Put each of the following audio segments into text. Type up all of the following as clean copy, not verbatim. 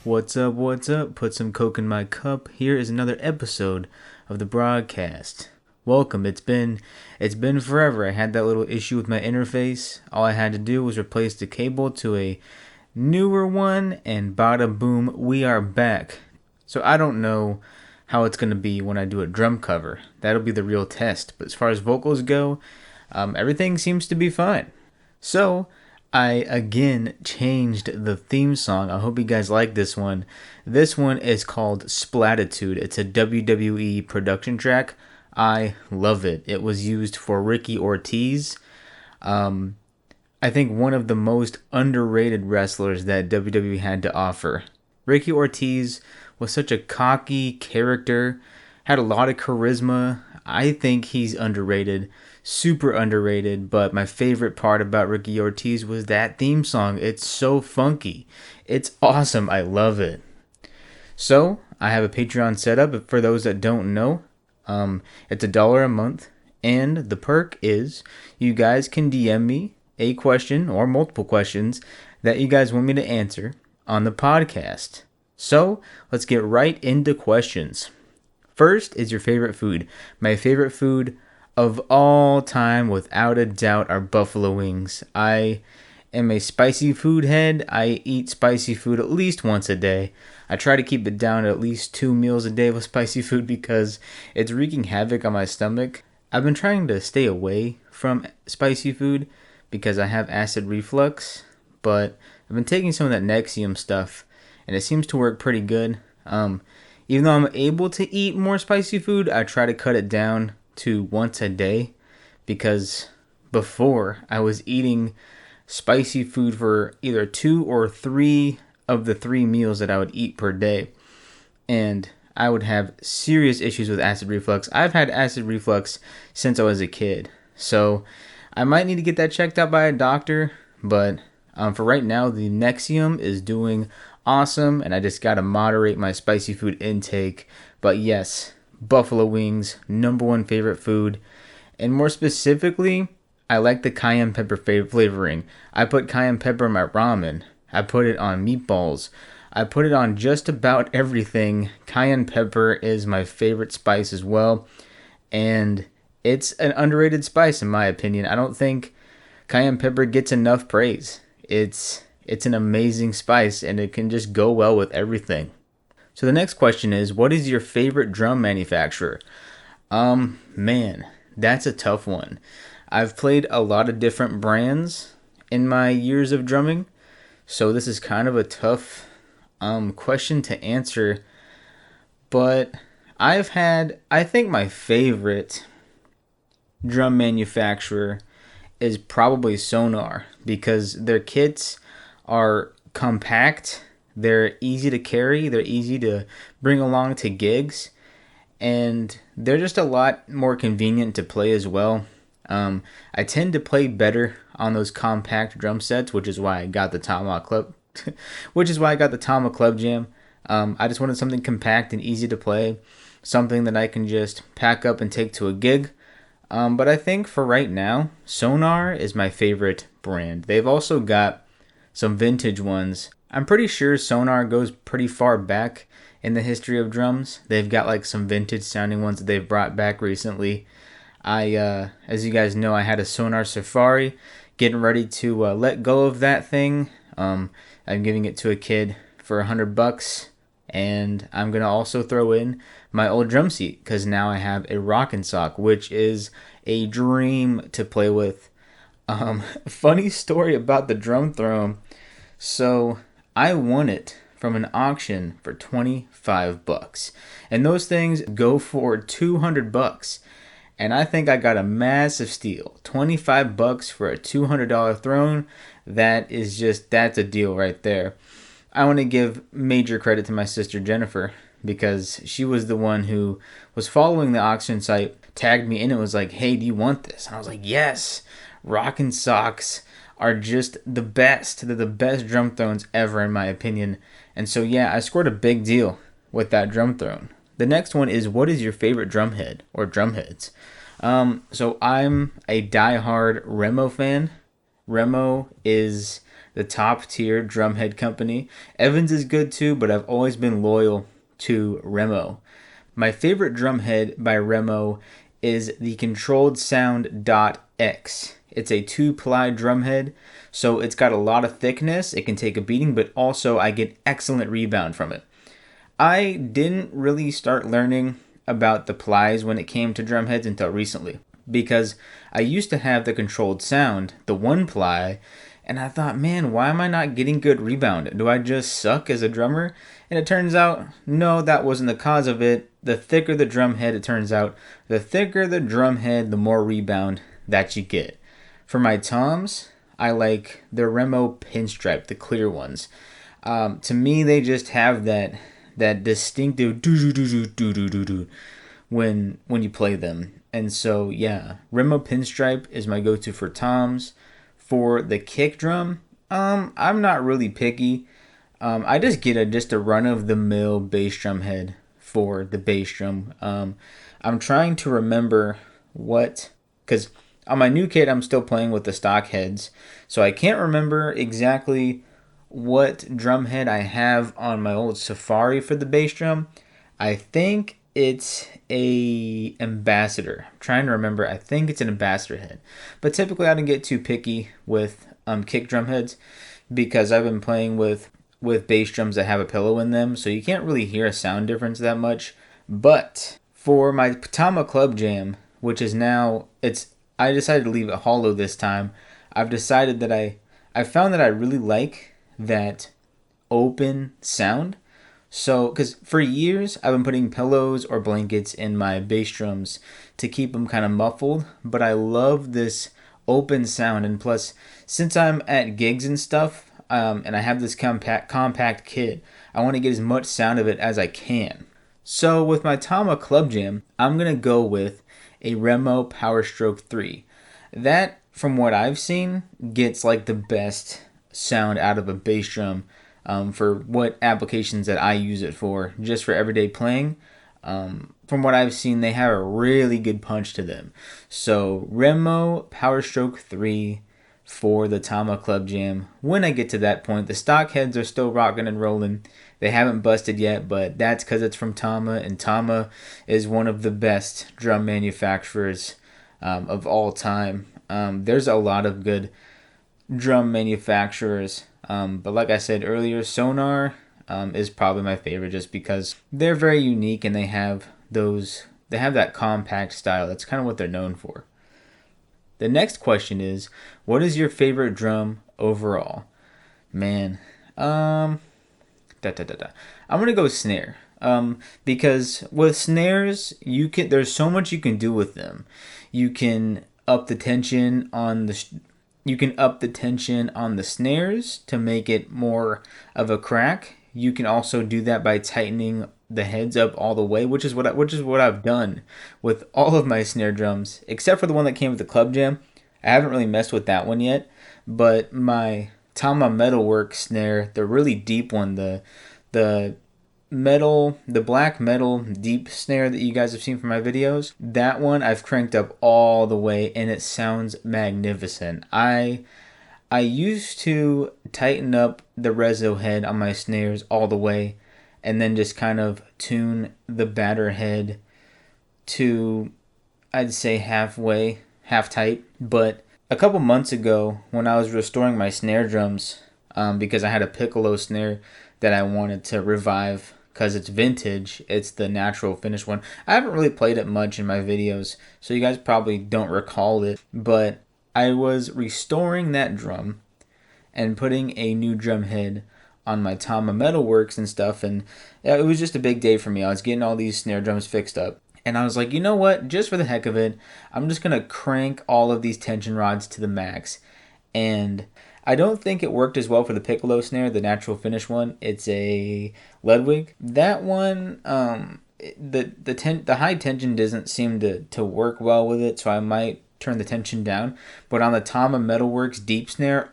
What's up? What's up? Put some Coke in my cup. Here is another episode of the Brogcast. Welcome. It's been forever. I had that little issue with my interface. All I had to do was replace the cable to a newer one, and bada boom, we are back. So I don't know how it's gonna be when I do a drum cover. That'll be the real test. But as far as vocals go, everything seems to be fine. So I again changed the theme song. I hope you guys like this one. This one is called Splatitude. It's a WWE production track. I love it. It was used for Ricky Ortiz. I think one of the most underrated wrestlers that WWE had to offer. Ricky Ortiz was such a cocky character, had a lot of charisma. I think he's underrated, super underrated, but my favorite part about Ricky Ortiz was that theme song. It's so funky. It's awesome. I love it. So, I have a Patreon set up for those that don't know. It's $1 a month, and the perk is you guys can DM me a question or multiple questions that you guys want me to answer on the podcast. So, let's get right into questions. First is your favorite food. My favorite food of all time, without a doubt, are buffalo wings. I am a spicy food head. I eat spicy food at least once a day. I try to keep it down to at least 2 meals a day with spicy food because it's wreaking havoc on my stomach. I've been trying to stay away from spicy food because I have acid reflux, but I've been taking some of that Nexium stuff, and it seems to work pretty good. Even though I'm able to eat more spicy food, I try to cut it down to once a day because before I was eating spicy food for either 2 or 3 of the 3 meals that I would eat per day, and I would have serious issues with acid reflux. I've had acid reflux since I was a kid, so I might need to get that checked out by a doctor, but for right now, the Nexium is doing awesome, and I just gotta moderate my spicy food intake. But yes, buffalo wings, number one favorite food, and more specifically, I like the cayenne pepper flavoring. I put cayenne pepper in my ramen. I put it on meatballs. I put it on just about everything. Cayenne pepper is my favorite spice as well, and it's an underrated spice in my opinion. I don't think cayenne pepper gets enough praise. It's an amazing spice, and it can just go well with everything. So the next question is, what is your favorite drum manufacturer? Man, that's a tough one. I've played a lot of different brands in my years of drumming, so this is kind of a tough question to answer. But I think my favorite drum manufacturer is probably Sonar, because their kits are compact, they're easy to carry, they're easy to bring along to gigs, and they're just a lot more convenient to play as well. I tend to play better on those compact drum sets, which is why I got the Tomahawk Club, Club Jam. I just wanted something compact and easy to play, something that I can just pack up and take to a gig. But I think for right now, Sonar is my favorite brand. They've also got some vintage ones. I'm pretty sure Sonar goes pretty far back in the history of drums. They've got like some vintage sounding ones that they've brought back recently. As you guys know, I had a Sonar Safari, getting ready to let go of that thing. I'm giving it to a kid for $100, and I'm gonna also throw in my old drum seat because now I have a Rockin' Sock, which is a dream to play with. Funny story about the drum throne. So I won it from an auction for $25, and those things go for $200. And I think I got a massive steal. $25 for a $200 throne. That's a deal right there. I want to give major credit to my sister Jennifer, because she was the one who was following the auction site, tagged me in, and was like, hey, do you want this? And I was like, yes. Rockin' Socks are just the best. They're the best drum thrones ever, in my opinion. And so, yeah, I scored a big deal with that drum throne. The next one is, what is your favorite drum head or drum heads? So I'm a diehard Remo fan. Remo is the top tier drumhead company. Evans is good too, but I've always been loyal to Remo. My favorite drumhead by Remo is the Controlled Sound .X. It's a 2-ply drumhead, so it's got a lot of thickness. It can take a beating, but also I get excellent rebound from it. I didn't really start learning about the plies when it came to drumheads until recently, because I used to have the Controlled Sound, the 1-ply, and I thought, man, why am I not getting good rebound? Do I just suck as a drummer? And it turns out, no, that wasn't the cause of it. The thicker the drum head, it turns out, the thicker the drum head, the more rebound that you get. For my toms, I like the Remo pinstripe, the clear ones. To me, they just have that distinctive do do do do do do do when you play them. And so, yeah, Remo pinstripe is my go-to for toms. For the kick drum, I'm not really picky. I just get just a run-of-the-mill bass drum head for the bass drum. I'm trying to remember because on my new kit I'm still playing with the stock heads, so I can't remember exactly what drum head I have on my old Safari for the bass drum. I think it's a ambassador. I'm trying to remember. I think it's an ambassador head. But typically I don't get too picky with kick drum heads because I've been playing with bass drums that have a pillow in them, so you can't really hear a sound difference that much. But for my Tama Club Jam, which is now I decided to leave it hollow this time. I've decided that I found that I really like that open sound. So, because for years I've been putting pillows or blankets in my bass drums to keep them kind of muffled, but I love this open sound. And plus, since I'm at gigs and stuff, and I have this compact kit, I want to get as much sound of it as I can. So with my Tama Club Jam, I'm gonna go with a Remo Power Stroke 3. That, from what I've seen, gets like the best sound out of a bass drum. For what applications that I use it for, just for everyday playing. From what I've seen, they have a really good punch to them. So Remo Power Stroke 3 for the Tama Club Jam. When I get to that point, the stock heads are still rocking and rolling. They haven't busted yet, but that's because it's from Tama, and Tama is one of the best drum manufacturers of all time. There's a lot of good drum manufacturers. But like I said earlier, Sonar is probably my favorite just because they're very unique and they have that compact style. That's kind of what they're known for. The next question is, what is your favorite drum overall? Man, I'm gonna go snare. Because with snares, there's so much you can do with them. You can up the tension on the snares to make it more of a crack. You can also do that by tightening the heads up all the way, which is what I've done with all of my snare drums, except for the one that came with the Club Jam. I haven't really messed with that one yet, but my Tama Metalwork snare, the really deep one, the black metal deep snare that you guys have seen from my videos, that one I've cranked up all the way and it sounds magnificent. I used to tighten up the reso head on my snares all the way and then just kind of tune the batter head to, I'd say, half tight. But a couple months ago when I was restoring my snare drums, because I had a piccolo snare that I wanted to revive because it's vintage. It's the natural finish one. I haven't really played it much in my videos, so you guys probably don't recall it, but I was restoring that drum and putting a new drum head on my Tama Metalworks and stuff, and it was just a big day for me. I was getting all these snare drums fixed up, and I was like, you know what, just for the heck of it, I'm just going to crank all of these tension rods to the max. And I don't think it worked as well for the piccolo snare, the natural finish one. It's a Ludwig. That one, the high tension doesn't seem to work well with it, so I might turn the tension down. But on the Tama Metalworks deep snare,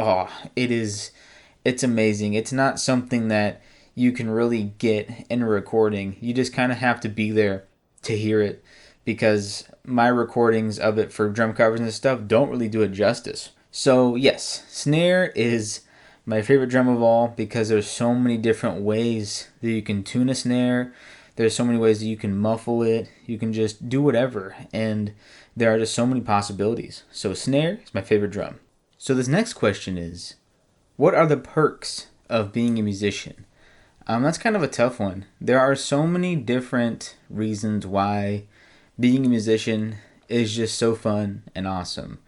it's amazing. It's not something that you can really get in a recording. You just kind of have to be there to hear it, because my recordings of it for drum covers and stuff don't really do it justice. So yes, snare is my favorite drum of all because there's so many different ways that you can tune a snare. There's so many ways that you can muffle it. You can just do whatever, and there are just so many possibilities. So snare is my favorite drum. So this next question is, what are the perks of being a musician? That's kind of a tough one. There are so many different reasons why being a musician is just so fun and awesome.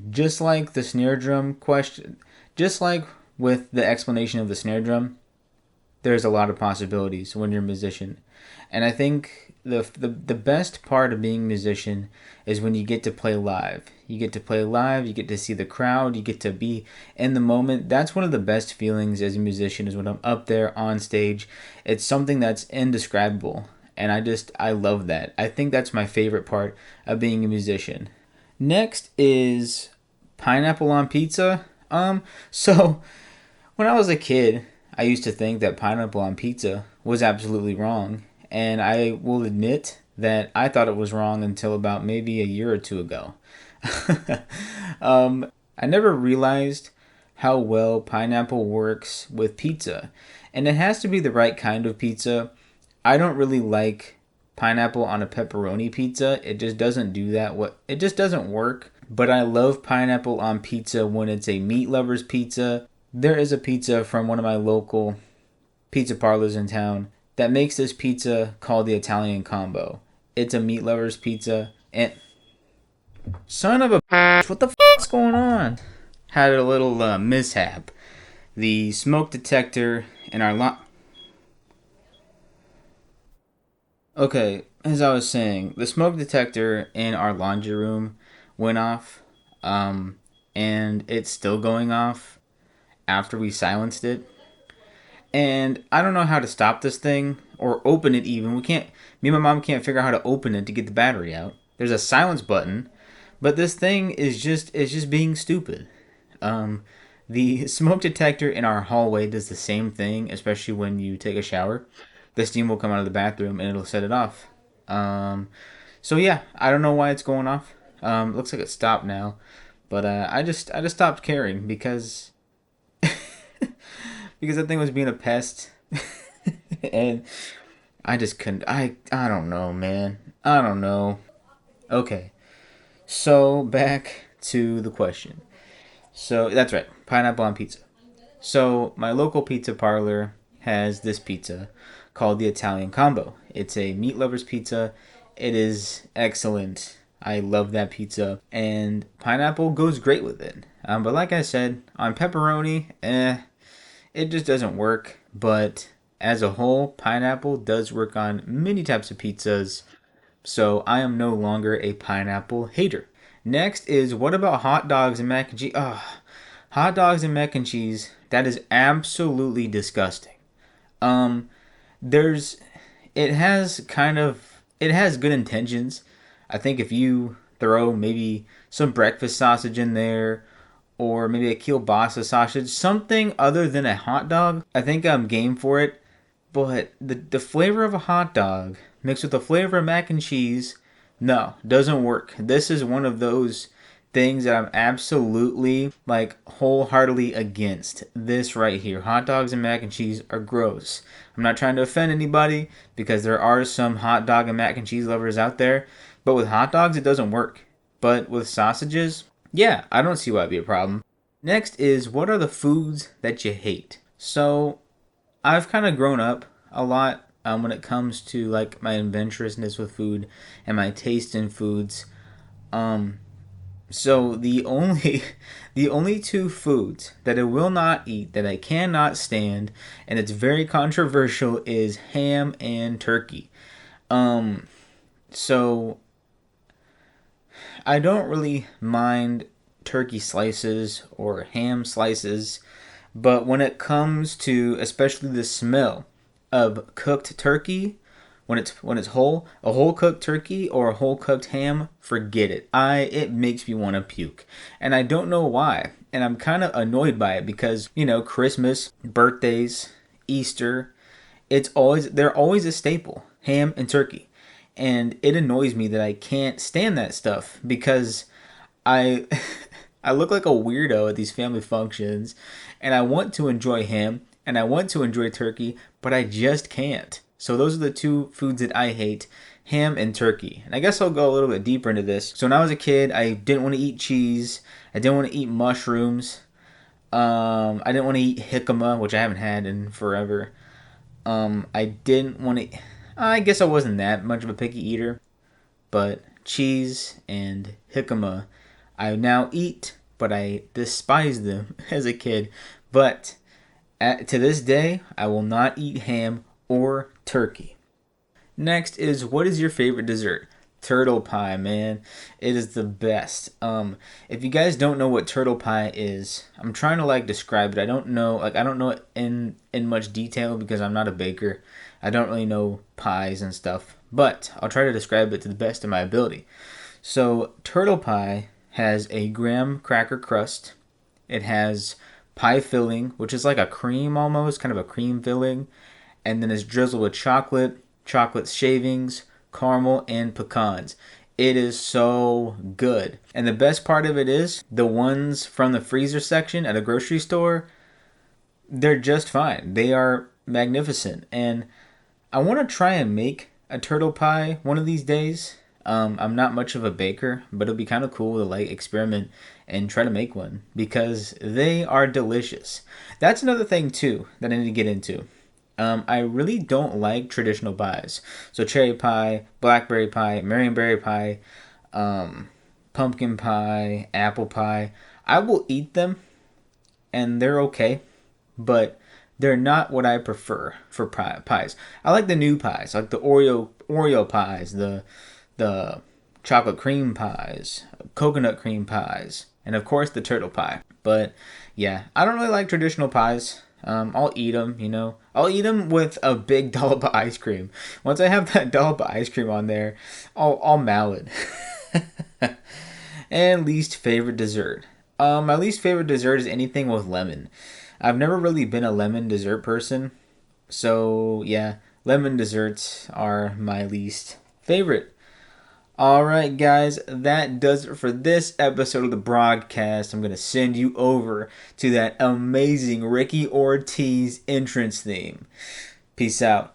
Just like the snare drum question, just like with the explanation of the snare drum, there's a lot of possibilities when you're a musician. And I think the best part of being a musician is when you get to play live. You get to play live, you get to see the crowd, you get to be in the moment. That's one of the best feelings as a musician is when I'm up there on stage. It's something that's indescribable. And I love that. I think that's my favorite part of being a musician. Next is pineapple on pizza. So when I was a kid, I used to think that pineapple on pizza was absolutely wrong, and I will admit that I thought it was wrong until about maybe a year or two ago. I never realized how well pineapple works with pizza, and it has to be the right kind of pizza. I don't really like pineapple on a pepperoni pizza. It just doesn't do that. It just doesn't work. But I love pineapple on pizza when it's a meat lover's pizza. There is a pizza from one of my local pizza parlors in town that makes this pizza called the Italian Combo. It's a meat lover's pizza, and son of a what the is going on? Had a little mishap. The smoke detector in our Okay, as I was saying, the smoke detector in our laundry room went off, um, and it's still going off after we silenced it. And I don't know how to stop this thing or open it even. Me and my mom can't figure out how to open it to get the battery out. There's a silence button, but this thing is just being stupid. Um, the smoke detector in our hallway does the same thing, especially when you take a shower. The steam will come out of the bathroom and it'll set it off. Um, so yeah, I don't know why it's going off. Looks like it stopped now, but I just stopped caring because that thing was being a pest, and I just couldn't. I don't know, man. I don't know. Okay, so back to the question. So that's right, pineapple on pizza. So my local pizza parlor has this pizza called the Italian Combo. It's a meat lover's pizza. It is excellent. I love that pizza, and pineapple goes great with it. But like I said, on pepperoni, it just doesn't work. But as a whole, pineapple does work on many types of pizzas. So I am no longer a pineapple hater. Next is, what about hot dogs and mac and cheese? Ugh, hot dogs and mac and cheese. That is absolutely disgusting. Um, there's, it has good intentions. I think if you throw maybe some breakfast sausage in there, or maybe a kielbasa sausage, something other than a hot dog, I think I'm game for it. But the flavor of a hot dog mixed with the flavor of mac and cheese, no, doesn't work. This is one of those things that I'm absolutely like wholeheartedly against. This right here, hot dogs and mac and cheese are gross. I'm not trying to offend anybody because there are some hot dog and mac and cheese lovers out there, but with hot dogs it doesn't work. But with sausages, yeah, I don't see why it'd be a problem. Next is, what are the foods that you hate? So I've kind of grown up a lot when it comes to like my adventurousness with food and my taste in foods. Um, so the only two foods that I will not eat, that I cannot stand, and it's very controversial, is ham and turkey. Um, so I don't really mind turkey slices or ham slices, but when it comes to especially the smell of cooked turkey, when it's whole, a whole cooked turkey or a whole cooked ham, forget it. I It makes me want to puke. And I don't know why. And I'm kind of annoyed by it because, Christmas, birthdays, Easter, they're always a staple, ham and turkey. And it annoys me that I can't stand that stuff because I I look like a weirdo at these family functions, and I want to enjoy ham and I want to enjoy turkey, but I just can't. So those are the two foods that I hate: ham and turkey. And I guess I'll go a little bit deeper into this. So when I was a kid, I didn't want to eat cheese. I didn't want to eat mushrooms. I didn't want to eat jicama, which I haven't had in forever. I didn't want to. I guess I wasn't that much of a picky eater, but cheese and jicama, I now eat, but I despised them as a kid. But to this day, I will not eat ham or turkey. Next is, what is your favorite dessert? Turtle pie, man. It is the best. If you guys don't know what turtle pie is, I'm trying to like describe it. I don't know it in much detail because I'm not a baker. I don't really know pies and stuff, but I'll try to describe it to the best of my ability. So, turtle pie has a graham cracker crust. It has pie filling, which is like a cream almost, kind of a cream filling, and then it's drizzled with chocolate shavings, caramel, and pecans. It is so good. And the best part of it is the ones from the freezer section at a grocery store, they're just fine. They are magnificent. And I want to try and make a turtle pie one of these days. I'm not much of a baker, but it'll be kind of cool to like experiment and try to make one because they are delicious. That's another thing too that I need to get into. I really don't like traditional pies. So cherry pie, blackberry pie, marionberry pie, pumpkin pie, apple pie. I will eat them and they're okay, but they're not what I prefer for pies. I like the new pies, like the Oreo pies, the chocolate cream pies, coconut cream pies, and of course the turtle pie. But yeah, I don't really like traditional pies. I'll eat them, you know. I'll eat them with a big dollop of ice cream. Once I have that dollop of ice cream on there, I'll maul it. And least favorite dessert. My least favorite dessert is anything with lemon. I've never really been a lemon dessert person. So, yeah, lemon desserts are my least favorite. Alright, guys, that does it for this episode of the Brogcast. I'm going to send you over to that amazing Ricky Ortiz entrance theme. Peace out.